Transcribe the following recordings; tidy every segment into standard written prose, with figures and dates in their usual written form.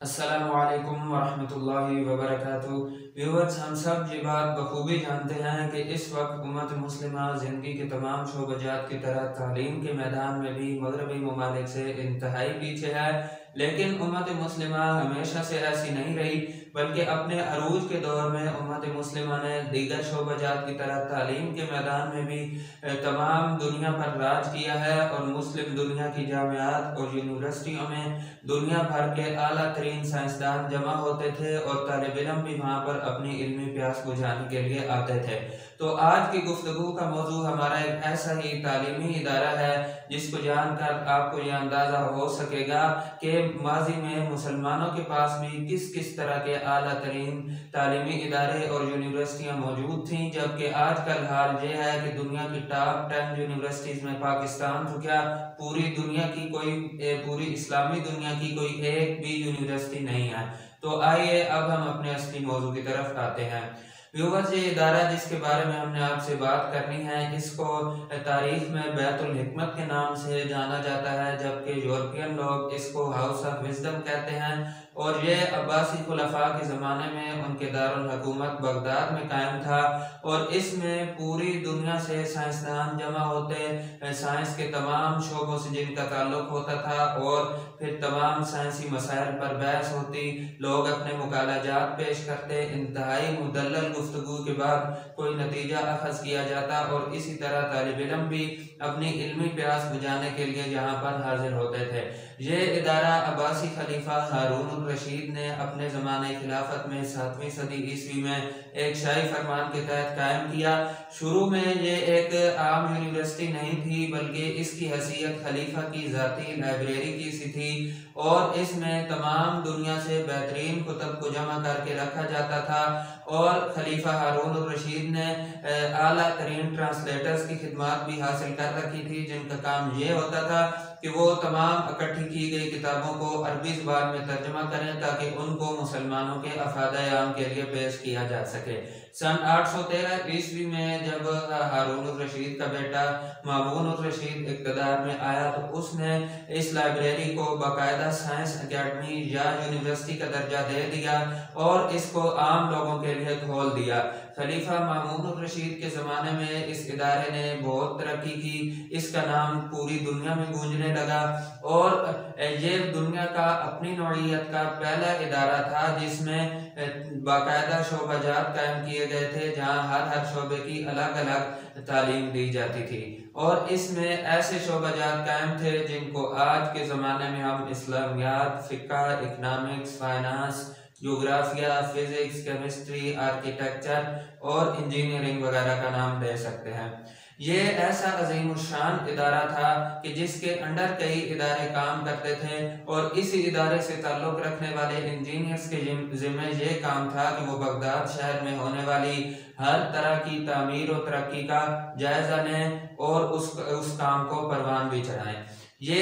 अस्सलामुअलैकुम वरहमतुल्लाहि वबरकातुहू। व्यूअर्स, हम सब ये बात बखूबी जानते हैं कि इस वक्त उम्मत मुस्लिमा ज़िंदगी के तमाम शोबजात की तरह तालीम के मैदान में भी मगरबी ममालिक से इंतहाई पीछे है। लेकिन उम्मत मुस्लिमा हमेशा से ऐसी नहीं रही, बल्कि अपने अरूज के दौर में उम्मत मुस्लिमा ने दीगर शोबजात की तरह तालीम के मैदान में भी तमाम दुनिया पर राज किया है और मुस्लिम दुनिया की जामियात और यूनिवर्सिटियों में दुनिया भर के आला तरीन साइंसदान जमा होते थे और तालिब इल्म भी वहाँ पर अपनी इल्मी प्यास बुझाने के लिए आते थे। तो आज की गुफ्तगू का मौजू हमारा एक ऐसा ही तालीमी इदारा है जिसको जानकर आपको यह अंदाज़ा हो सकेगा कि माजी में मुसलमानों के पास भी किस किस तरह के आला तरीन तालीमी इदारे और यूनिवर्सिटियाँ मौजूद थीं, जबकि आजकल हाल ये है कि दुनिया की टॉप 10 यूनिवर्सिटीज़ में पाकिस्तान तो क्या पूरी दुनिया की पूरी इस्लामी दुनिया की कोई एक भी यूनिवर्सिटी नहीं है। तो आइए अब हम अपने असली मौजू की तरफ आते हैं। व्यूअर्स, ये इदारा जिसके बारे में हमने आपसे बात करनी है, इसको तारीख में बैतुल हिकमत के नाम से जाना जाता है, जबकि यूरोपियन लोग इसको हाउस ऑफ विजडम कहते हैं। और ये अब्बासी खुलफा के ज़माने में उनके दारुल हुकूमत बगदाद में कायम था और इसमें पूरी दुनिया से साइंसदान जमा होते, साइंस के तमाम शोबों से जिनका ताल्लुक होता था और फिर तमाम साइंसी मसाइल पर बहस होती, लोग अपने मुकालाजात पेश करते, इंतहाई मुदल्लल गुफ्तगू के बाद कोई नतीजा अखज़ किया जाता और इसी तरह तालिब इल्म भी अपनी इल्मी प्यास बुझाने के लिए यहाँ पर हाजिर होते थे। ये इदारा अब्बासी खलीफा हारून रशीद ने अपने ज़माने खिलाफत में 7वीं सदी ईस्वी में एक शाही फरमान के तहत कायम किया। शुरू में ये एक आम यूनिवर्सिटी नहीं थी, बल्कि इसकी हैसियत खलीफा की ज़ाती लाइब्रेरी की सी थी और इसमें तमाम दुनिया से बेहतरीन कुतुब को जमा करके रखा जाता था। और खलीफा हारून रशीद ने आला तरीन ट्रांसलेटर्स की खिदमत भी हासिल कर रखी थी, जिनका काम ये होता था कि वो तमाम इकट्ठी की गई किताबों को अरबी ज़ुबान में तर्जमा करें ताकि उनको मुसलमानों के अफादा आम के लिए पेश किया जा सके। सन 813 ईस्वी में जब हारून रशीद का बेटा मामून रशीद इक़्तिदार में आया तो उसने इस लाइब्रेरी को बाकायदा साइंस अकेडमी या यूनिवर्सिटी का दर्जा दे दिया और इसको आम लोगों के लिए खोल दिया। खलीफा मामून रशीद के ज़माने में इस इदारे ने बहुत तरक्की की, इसका नाम पूरी दुनिया में गूंजने लगा और ये दुनिया का अपनी नौइयत का पहला इदारा था जिसमें बाकायदा शोबाजात कायम किए गए थे, जहाँ हर शोबे की अलग अलग तालीम दी जाती थी। और इसमें ऐसे शोबाजात कायम थे जिनको आज के ज़माने में हम इस्लामियात, फ़िक़्ह, इकनॉमिक्स, फाइनेंस, ज्योग्राफिया, फिजिक्स, केमिस्ट्री, आर्किटेक्चर और इंजीनियरिंग वगैरह का नाम दे सकते हैं। ये ऐसा अजीम शान इदारा था कि जिसके अंडर कई इदारे काम करते थे और इसी इदारे से ताल्लुक़ रखने वाले इंजीनियर्स के ज़िम्मे ये काम था कि वो बगदाद शहर में होने वाली हर तरह की तामीर और तरक्की का जायज़ा लें और उस काम को परवान भी चढ़ाएं। ये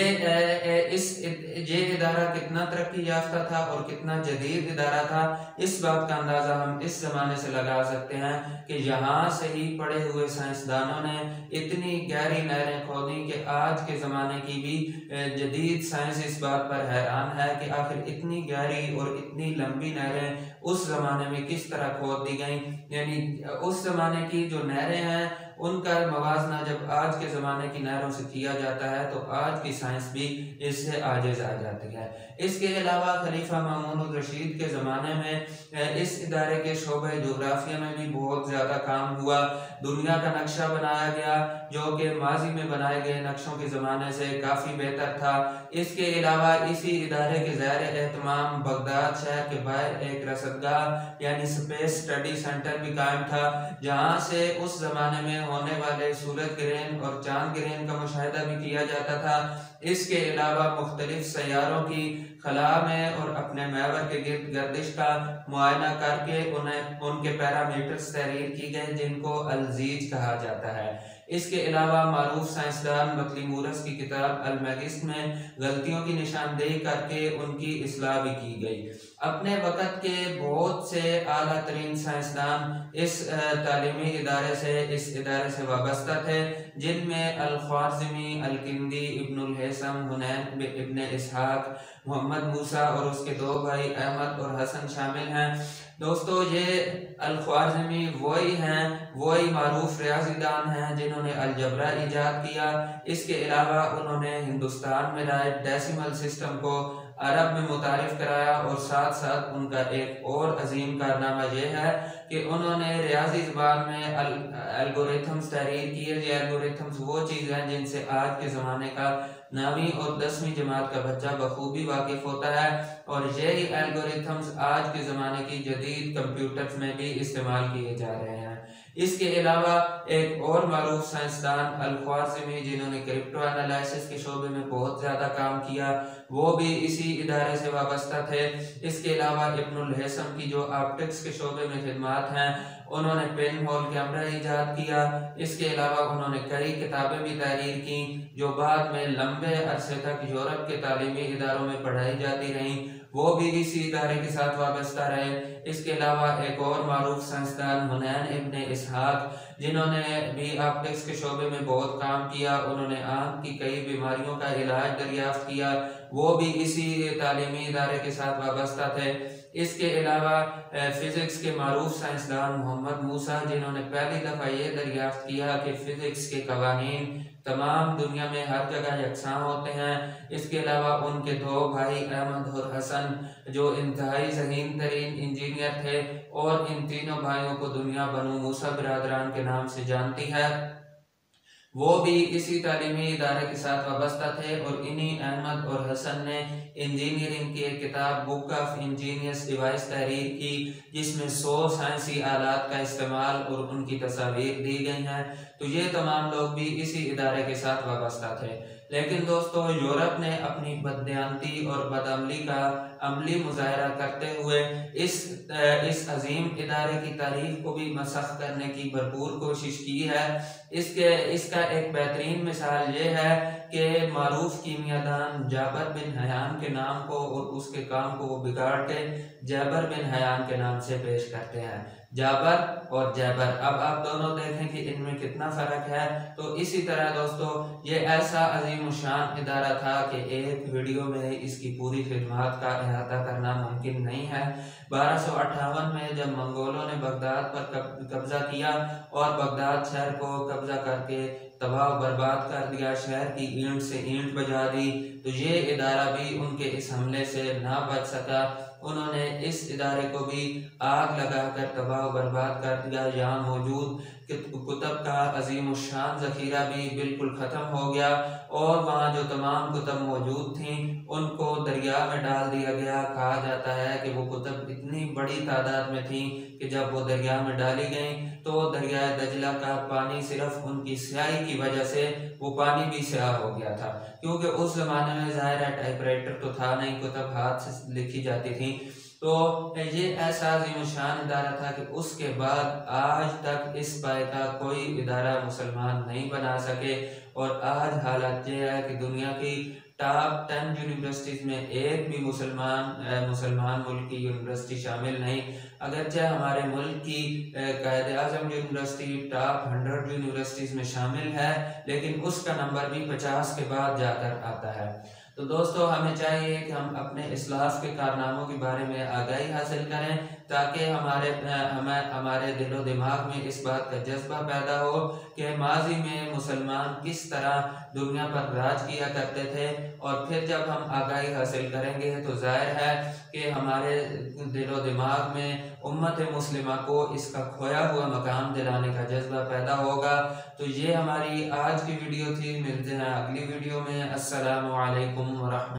इदारा कितना तरक्की याफ्ता था और कितना जदीद इदारा था, इस बात का अंदाज़ा हम इस ज़माने से लगा सकते हैं कि यहाँ से ही पढ़े हुए साइंसदानों ने इतनी गहरी नहरें खोदी कि आज के ज़माने की भी जदीद साइंस इस बात पर हैरान है कि आखिर इतनी गहरी और इतनी लंबी नहरें उस ज़माने में किस तरह खोद दी गई। यानी उस ज़माने की जो नहरें हैं उनका मवाजना जब आज के ज़माने की नहरों से किया जाता है तो आज की साइंस भी इससे आजिज़ आ जाती है। इसके अलावा खलीफा मामून रशीद के ज़माने में इस इदारे के शोबे जोग्राफिया में भी बहुत ज़्यादा काम हुआ। दुनिया का नक्शा बनाया गया जो कि माजी में बनाए गए नक्शों के ज़माने से काफ़ी बेहतर था। इसके अलावा इसी इदारे के ज़ैर एहतमाम बगदाद शहर के बाहर एक रसदगाह यानी स्पेस स्टडी सेंटर भी कायम था, जहाँ से उस ज़माने में होने वाले सूरज ग्रहण और चांद ग्रहण का मुशाहिदा भी किया जाता था। इसके अलावा मुख्तलिफ सैयारों की खला में और अपने महवर के गिर्द गर्दिश का मुआयना करके उनके पैरामीटर्स तहरीर की गए जिनको अलजीज कहा जाता है। इसके अलावा मारूफ साइंसदान बतलीमूरस की किताब अल-मैगिस्ट में गलतियों की निशानदेही करके उनकी इस्लाह भी की गई। अपने वक़्त के बहुत से आला तरीन साइंसदान इस तालीमी इस इदारे से वाबस्ता थे, जिनमें अल-ख्वारिज़मी, अल-किंदी, इब्नुल हैसम, हुनैन इब्न इसहाक, मोहम्मद मूसा और उसके दो भाई अहमद और हसन शामिल हैं। दोस्तों, ये अल-ख्वारिज़मी वही मारूफ रियाज़ीदान हैं जिन्होंने अलजबरा ईजाद किया। इसके अलावा उन्होंने हिंदुस्तान में लाए डेसिमल सिस्टम को अरब में मुतारिफ कराया और साथ साथ उनका एक और अजीम कारनामा यह है कि उन्होंने रियाजी ज़बान में एल्गोरिथम्स तहरीर किए। ये एल्गोरिथम्स वो चीज़ हैं जिनसे आज के ज़माने का 9वीं और 10वीं जमात का बच्चा बखूबी वाकिफ होता है, और यही एल्गोरिथम्स आज के ज़माने की जदीद कंप्यूटर्स में भी इस्तेमाल किए जा रहे हैं। इसके अलावा एक और मारूफ साइंसदान अल-ख्वारिज़मी, जिन्होंने क्रिप्टो एनालिसिस के शोबे में बहुत ज़्यादा काम किया, वो भी इसी इदारे से वाबस्ता थे। इसके अलावा इब्नुल हैसम की जो ऑप्टिक्स के शोबे में खिदमात हैं, उन्होंने पेन होल कैमरा ईजाद किया। इसके अलावा उन्होंने कई किताबें भी तहरीर की जो बाद में लंबे अरसे तक यूरोप के तालीमी इदारों में पढ़ाई जाती रहीं, वो भी इसी इदारे के साथ वाबस्ता रहे। इसके अलावा एक और मारूफ साइंसदान हुनैन इब्न इसहाक, जिन्होंने भी ऑप्टिक्स के शोबे में बहुत काम किया, उन्होंने आँख की कई बीमारियों का इलाज दरियाफ्त किया, वो भी इसी तालीमी इदारे के साथ वाबस्ता थे। इसके अलावा फिजिक्स के मारूफ साइंसदान मोहम्मद मूसा, जिन्होंने पहली दफ़ा ये दरियाफ्त किया कि फिजिक्स के कवानीन तमाम दुनिया में हर जगह यकसां होते हैं। इसके अलावा उनके दो भाई अहमद और हसन, जो इंतहाई ज़हीन तरीन इंजीनियर थे, और इन तीनों भाइयों को दुनिया बनु मूसा बिरादरान के नाम से जानती है, वो भी इसी तालीमी इदारे के साथ वाबस्ता थे। और इन्हीं अहमद और हसन ने इंजीनियरिंग की एक किताब बुक ऑफ इंजीनियस डिवाइस तहरीर की, जिसमें 100 साइंसी आलात का इस्तेमाल और उनकी तस्वीर दी गई हैं। तो ये तमाम लोग भी इसी इदारे के साथ वाबस्ता थे। लेकिन दोस्तों, यूरोप ने अपनी बददियानती और बदअमली का अमली मुजाहरा करते हुए इस अजीम इदारे की तारीफ को भी मसख करने की भरपूर कोशिश की है। इसका एक बेहतरीन मिसाल ये है कि मारूफ कीमियादान जाबर बिन हयान के नाम को और उसके काम को वो बिगाड़ के जैबर बिन हयान के नाम से पेश करते हैं। जाबर और जैबर, अब आप दोनों देखें कि इनमें कितना फ़र्क है। तो इसी तरह दोस्तों, ये ऐसा अजीम शान इदारा था कि एक वीडियो में इसकी पूरी खिदमत का अहाता करना मुमकिन नहीं है। 1258 में जब मंगोलों ने बगदाद पर कब्जा किया और बगदाद शहर को कब्जा करके तबाह बर्बाद कर दिया, शहर की ईंट से ईंट बजा दी, तो ये इदारा भी उनके इस हमले से ना बच सका। उन्होंने इस इदारे को भी आग लगाकर तबाह बर्बाद कर दिया। यहाँ मौजूद कुतब का अजीम शान ज़ख़ीरा भी बिल्कुल ख़त्म हो गया, और वहाँ जो तमाम कुतब मौजूद थीं उनको दरिया में डाल दिया गया। कहा जाता है कि वो कुतब इतनी बड़ी तादाद में थीं कि जब वो दरिया में डाली गईं तो दरिया दजला का पानी सिर्फ उनकी स्याही की वजह से वो पानी भी स्याह हो गया था, क्योंकि उस ज़माने में ज़ाहिर है टाइपराइटर तो था नहीं, कुतब हाथ से लिखी जाती थी। तो ये ऐसा अज़ीमुशान इदारा था कि उसके बाद आज तक इस पाए का कोई इदारा मुसलमान नहीं बना सके। और आज हालत ये है कि दुनिया की टॉप 10 यूनिवर्सिटीज़ में एक भी मुसलमान मुल्क की यूनिवर्सिटी शामिल नहीं। अगरचे हमारे मुल्क की कायद-ए-आज़म यूनिवर्सिटी टॉप 100 यूनिवर्सिटीज़ में शामिल है, लेकिन उसका नंबर भी 50 के बाद जाकर आता है। तो दोस्तों, हमें चाहिए कि हम अपने इस्लाफ के कारनामों के बारे में आगाही हासिल करें, ताकि हमारे दिलो दिमाग में इस बात का जज्बा पैदा हो कि माजी में मुसलमान किस तरह दुनिया पर राज किया करते थे। और फिर जब हम आगाही हासिल करेंगे तो जाहिर है कि हमारे दिलो दिमाग में उम्मत मुस्लिमा को इसका खोया हुआ मकाम दिलाने का जज्बा पैदा होगा। तो ये हमारी आज की वीडियो थी। मिलते हैं अगली वीडियो में। अस्सलामु अलैकुम व रहमतुल्लाह।